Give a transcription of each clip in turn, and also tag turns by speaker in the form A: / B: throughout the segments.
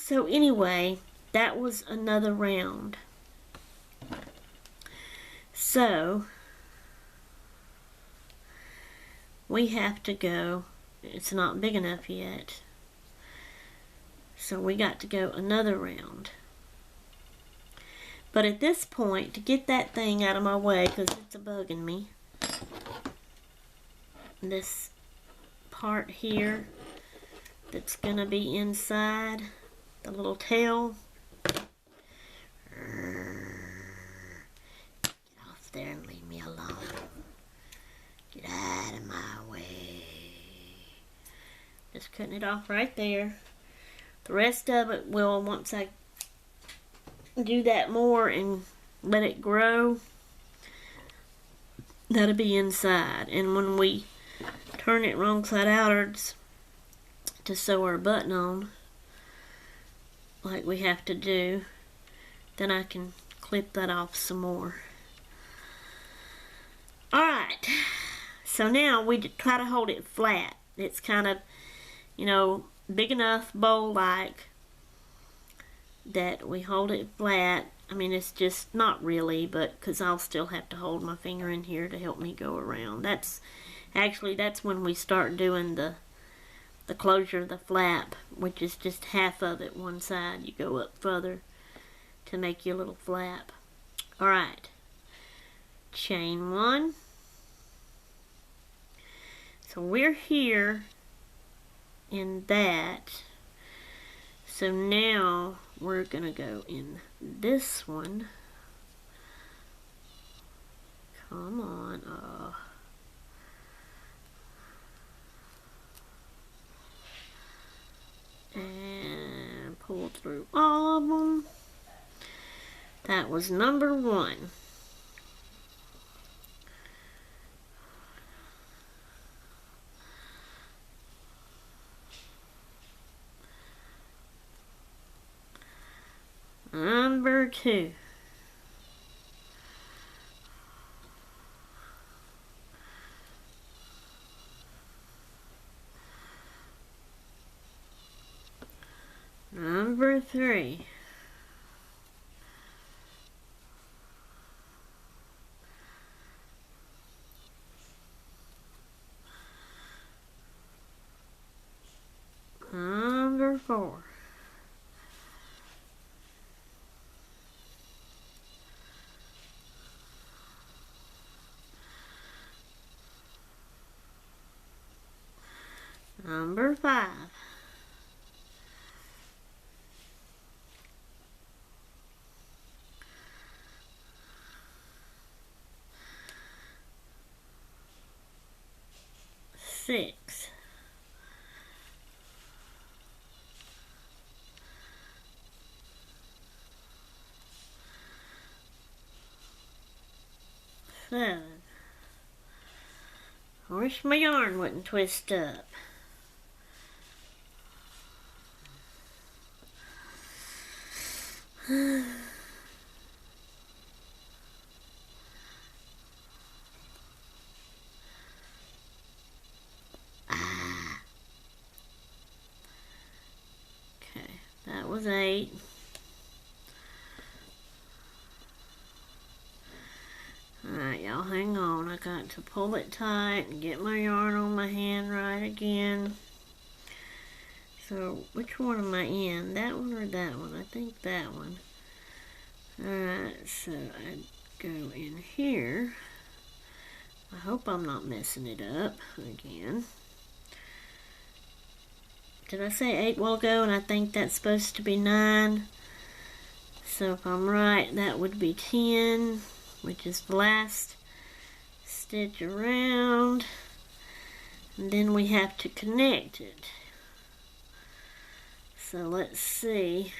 A: So anyway, that was another round. So we have to go, it's not big enough yet, so we got to go another round. But at this point, to get that thing out of my way, because it's bugging me, this part here that's going to be inside, the little tail, get off there and leave me alone. Get out of my way. Just cutting it off right there. The rest of it will, once I do that more and let it grow, that'll be inside. And when we turn it wrong side outwards to sew our button on, like we have to do, then I can clip that off some more. Alright, so now we try to hold it flat. It's kind of, you know, big enough bowl-like that we hold it flat. I mean, it's just not really, but because I'll still have to hold my finger in here to help me go around. That's when we start doing the closure of the flap, which is just half of it one side. You go up further to make your little flap. Alright, chain one. So we're here in that. So now we're gonna go in this one. Come on. And pull through all of them. That was number one. Number two. Number three. Number four. Number five. Six. Seven. I wish my yarn wouldn't twist up. Okay, that was 8. Alright, y'all hang on. I got to pull it tight and get my yarn on my hand right again. So, which one am I in? That one or that one? I think that one. Alright, so I go in here. I hope I'm not messing it up again. Did I say 8 will go? And I think that's supposed to be 9. So if I'm right, that would be 10, which is the last stitch around. And then we have to connect it. So let's see.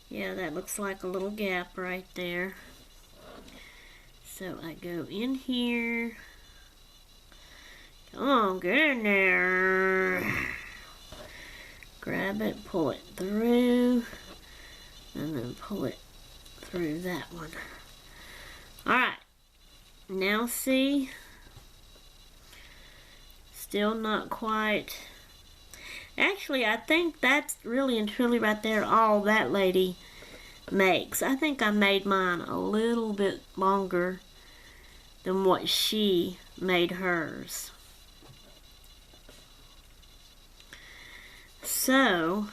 A: Yeah, that looks like a little gap right there. So I go in here. Come on, get in there. Grab it, pull it through, and then pull it through that one. Alright, now see, still not quite. Actually, I think that's really and truly right there all that lady makes. I think I made mine a little bit longer than what she made hers. So,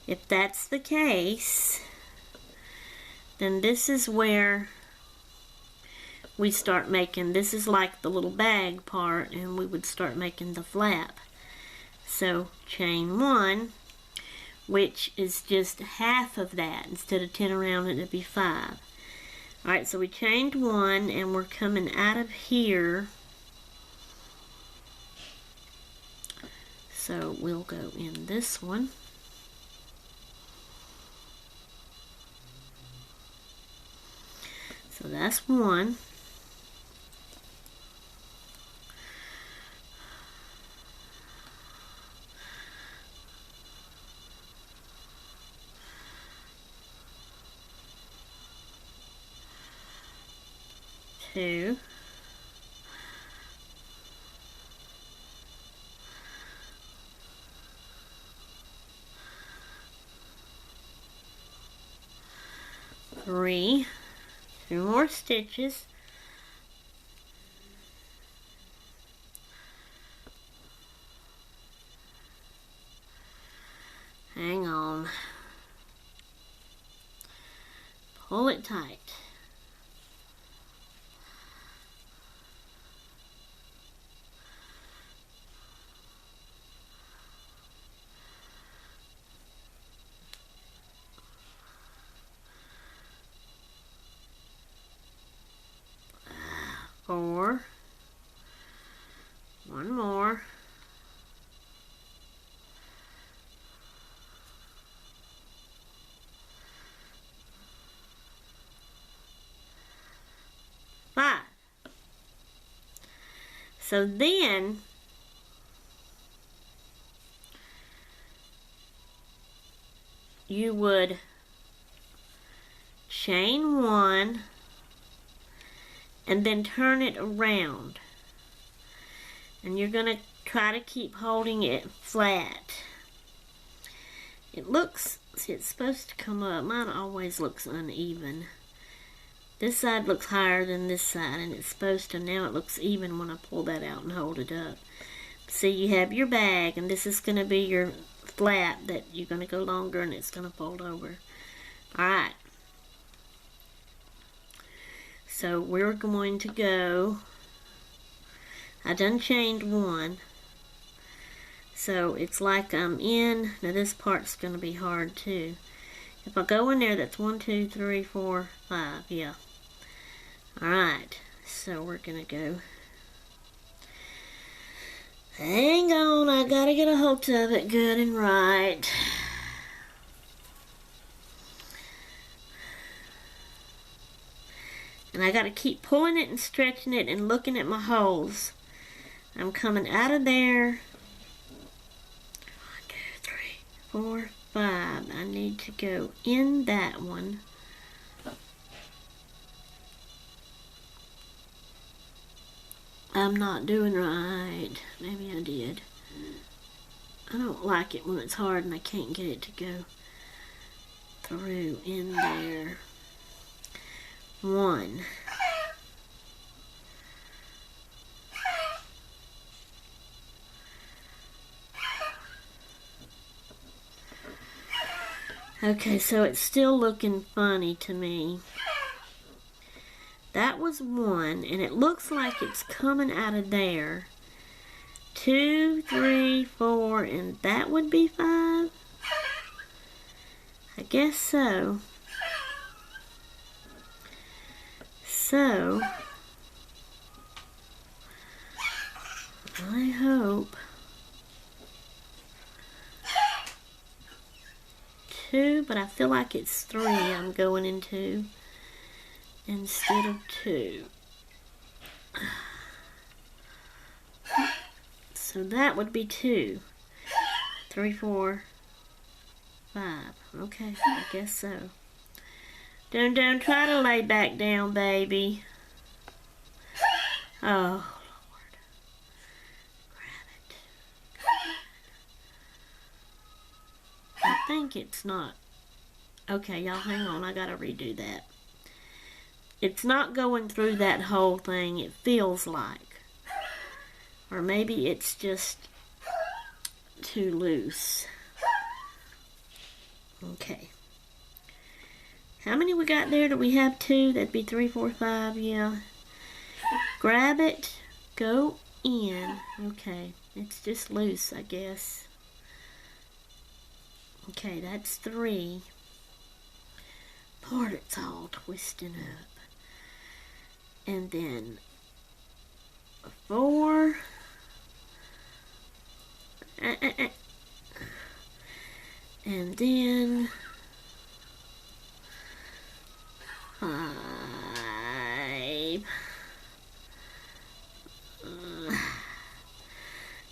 A: if that's the case, then this is where we start making, this is like the little bag part, and we would start making the flap. So chain 1, which is just half of that. Instead of 10 around it, it'd be 5. Alright, so we chained 1, and we're coming out of here. So we'll go in this one. So that's 1. Two. Three. 2 more stitches. Hang on. Pull it tight. Four. One more. Five. So then you would chain 1 and then turn it around, and you're going to try to keep holding it flat. It looks, see, it's supposed to come up. Mine always looks uneven. This side looks higher than this side, and it's supposed to, now it looks even when I pull that out and hold it up. See, you have your bag, and this is going to be your flap that you're going to go longer, and it's going to fold over. Alright. So we're going to go, I done chained 1. So it's like I'm in, now this part's going to be hard too. If I go in there, that's 1, 2, 3, 4, 5, yeah. Alright, so we're going to go, hang on, I gotta get a hold of it good and right. And I gotta keep pulling it and stretching it and looking at my holes. I'm coming out of there. 1, 2, 3, 4, 5. I need to go in that one. I'm not doing right. Maybe I did. I don't like it when it's hard and I can't get it to go through in there. 1. Okay, so it's still looking funny to me. That was 1, and it looks like it's coming out of there. 2, 3, 4, and that would be 5? I guess so. So, I hope 2, but I feel like it's 3 I'm going into instead of 2. So that would be 2. 3, 4, 5. Okay, I guess so. Don't try to lay back down, baby. Oh, Lord. Grab it. think it's not. Okay, y'all hang on, I gotta redo that. It's not going through that whole thing, it feels like. Or maybe it's just too loose. Okay. How many we got there? Do we have 2? That'd be 3, 4, 5, yeah. Grab it, go in. Okay, it's just loose, I guess. Okay, that's 3. Lord, it's all twisting up. And then 4. And then 5.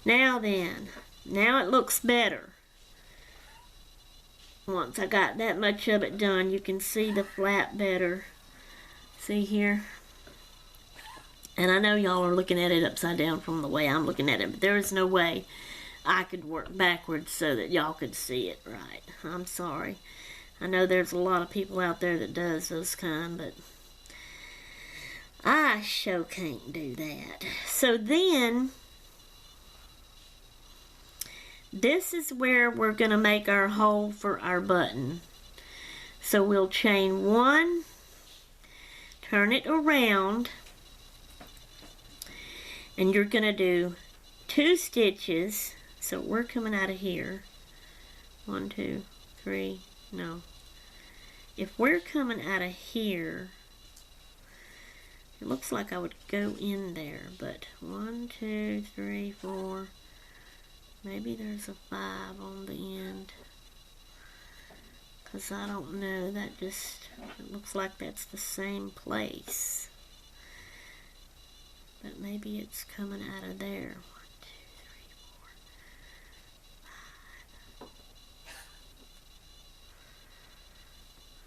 A: Now then, now it looks better. Once I got that much of it done, you can see the flap better. See here? And I know y'all are looking at it upside down from the way I'm looking at it, but there is no way I could work backwards so that y'all could see it right. I'm sorry. I know there's a lot of people out there that does those kind, but I sure can't do that. So then, this is where we're going to make our hole for our button. So we'll chain 1, turn it around, and you're going to do 2 stitches. So we're coming out of here. 1, 2, 3, no. If we're coming out of here, it looks like I would go in there, but 1, 2, 3, 4, maybe there's a 5 on the end, because I don't know, that just, it looks like that's the same place, but maybe it's coming out of there. 1,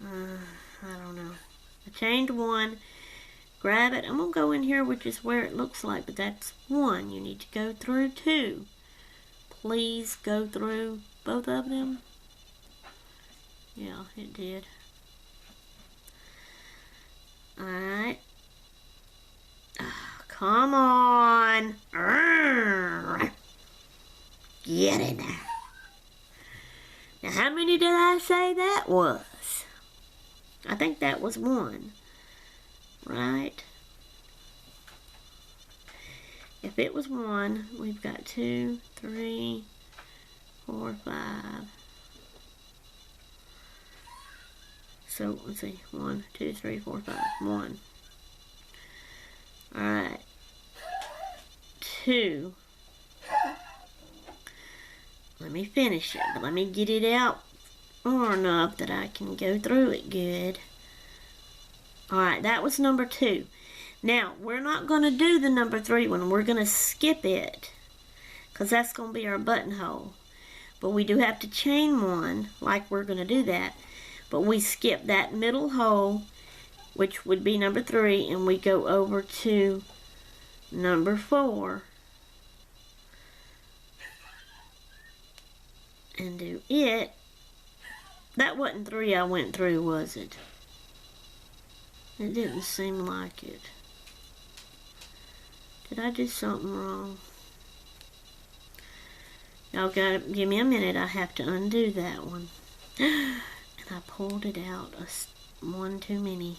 A: 2, 3, 4, 5. I don't know. I chained 1, grab it. I'm going to go in here, which is where it looks like, but that's 1. You need to go through 2. Please go through both of them. Yeah, it did. Alright. Oh, come on. Get in there. Now, how many did I say that was? I think that was 1. Right? If it was 1, we've got 2, 3, 4, 5. So, let's see. 1, 2, 3, 4, 5. 1. Alright. 2. Let me finish it, but let me get it out far enough that I can go through it good. Alright, that was number 2. Now, we're not going to do the number 3 one. We're going to skip it, because that's going to be our buttonhole. But we do have to chain 1, like we're going to do that. But we skip that middle hole, which would be number 3, and we go over to number 4. And do it. That wasn't 3 I went through, was it? It didn't seem like it. Did I do something wrong? Y'all gotta give me a minute. I have to undo that one. And I pulled it out. One too many.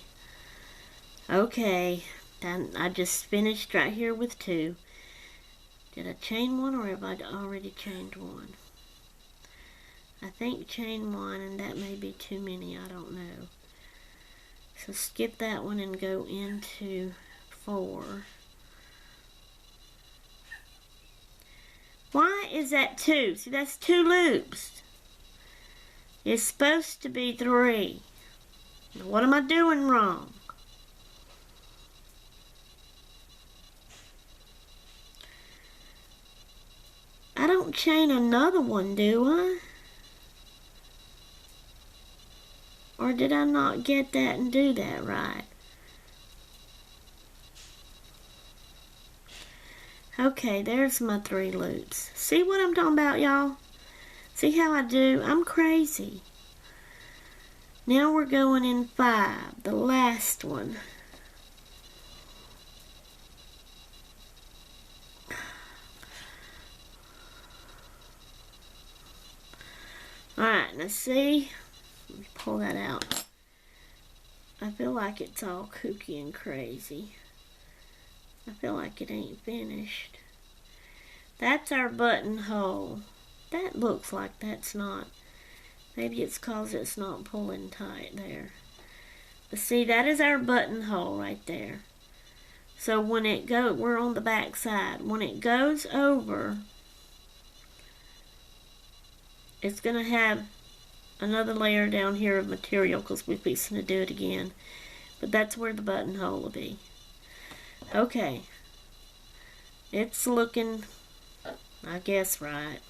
A: Okay. Then I just finished right here with 2. Did I chain 1 or have I already chained 1? I think chain 1, and that may be too many. I don't know. So skip that one and go into 4. Why is that 2? See, that's 2 loops. It's supposed to be 3. Now, what am I doing wrong? I don't chain another one, do I? Or did I not get that and do that right? Okay, there's my 3 loops. See what I'm talking about, y'all? See how I do? I'm crazy. Now we're going in 5, the last one. Alright, now see, let me pull that out. I feel like it's all kooky and crazy. I feel like it ain't finished. That's our buttonhole. That looks like that's not. Maybe it's because it's not pulling tight there. But see, that is our buttonhole right there. So when it goes, we're on the back side. When it goes over, it's going to have another layer down here of material because we're fixing to do it again. But that's where the buttonhole will be. Okay. It's looking, I guess, right.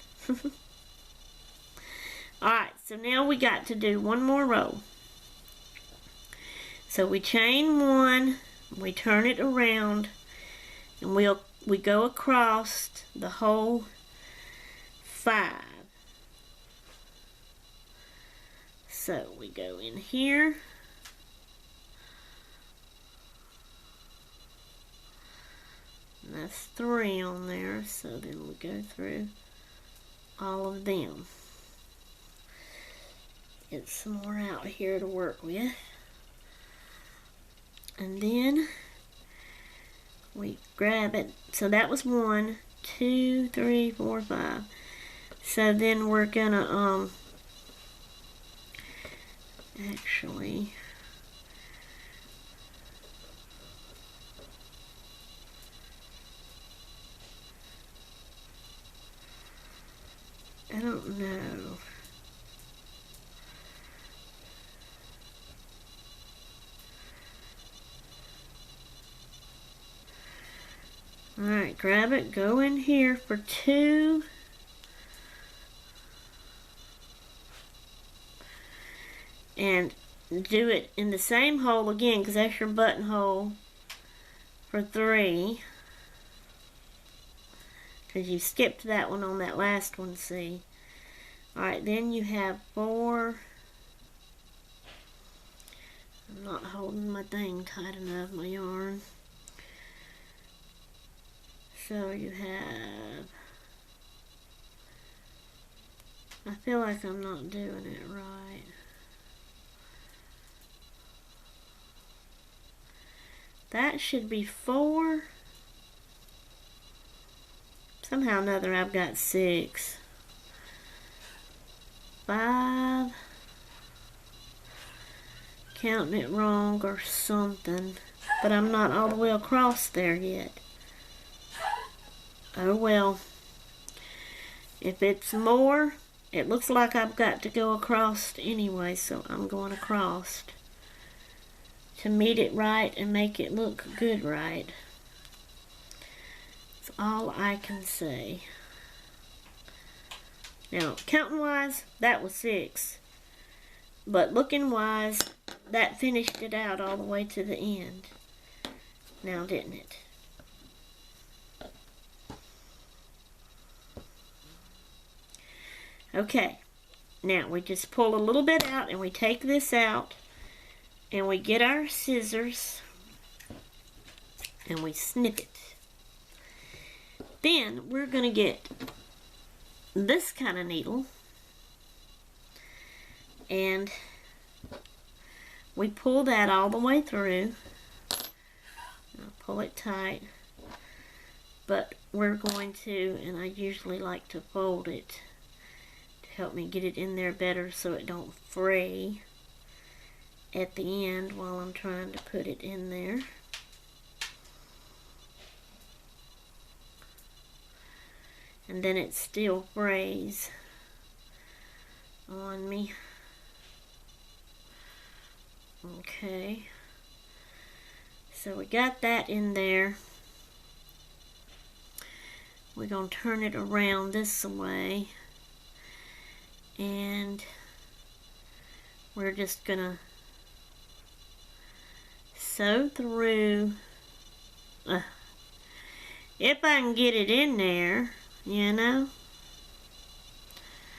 A: Alright, so now we got to do one more row. So we chain 1, we turn it around, and we go across the whole 5. So we go in here. And that's 3 on there, so then we go through all of them. Get some more out here to work with. And then we grab it. So that was 1, 2, 3, 4, 5. So then we're gonna actually I don't know. Alright, grab it, go in here for 2. And do it in the same hole again, because that's your buttonhole for 3. Because you skipped that one on that last one, see? Alright, then you have 4. I'm not holding my thing tight enough, my yarn. So you have, I feel like I'm not doing it right. That should be 4. Somehow or another I've got 6. 5. Counting it wrong or something. But I'm not all the way across there yet. Oh well. If it's more, it looks like I've got to go across anyway, so I'm going across to meet it right and make it look good right. That's all I can say. Now, counting wise, that was 6. But looking wise, that finished it out all the way to the end. Now, didn't it? Okay, now we just pull a little bit out and we take this out and we get our scissors and we snip it. Then we're going to get this kind of needle and we pull that all the way through. I'll pull it tight, but we're going to, and I usually like to fold it help me get it in there better so it don't fray at the end while I'm trying to put it in there. And then it still frays on me. Okay. So we got that in there. We're going to turn it around this way. And we're just gonna sew through, if I can get it in there, you know.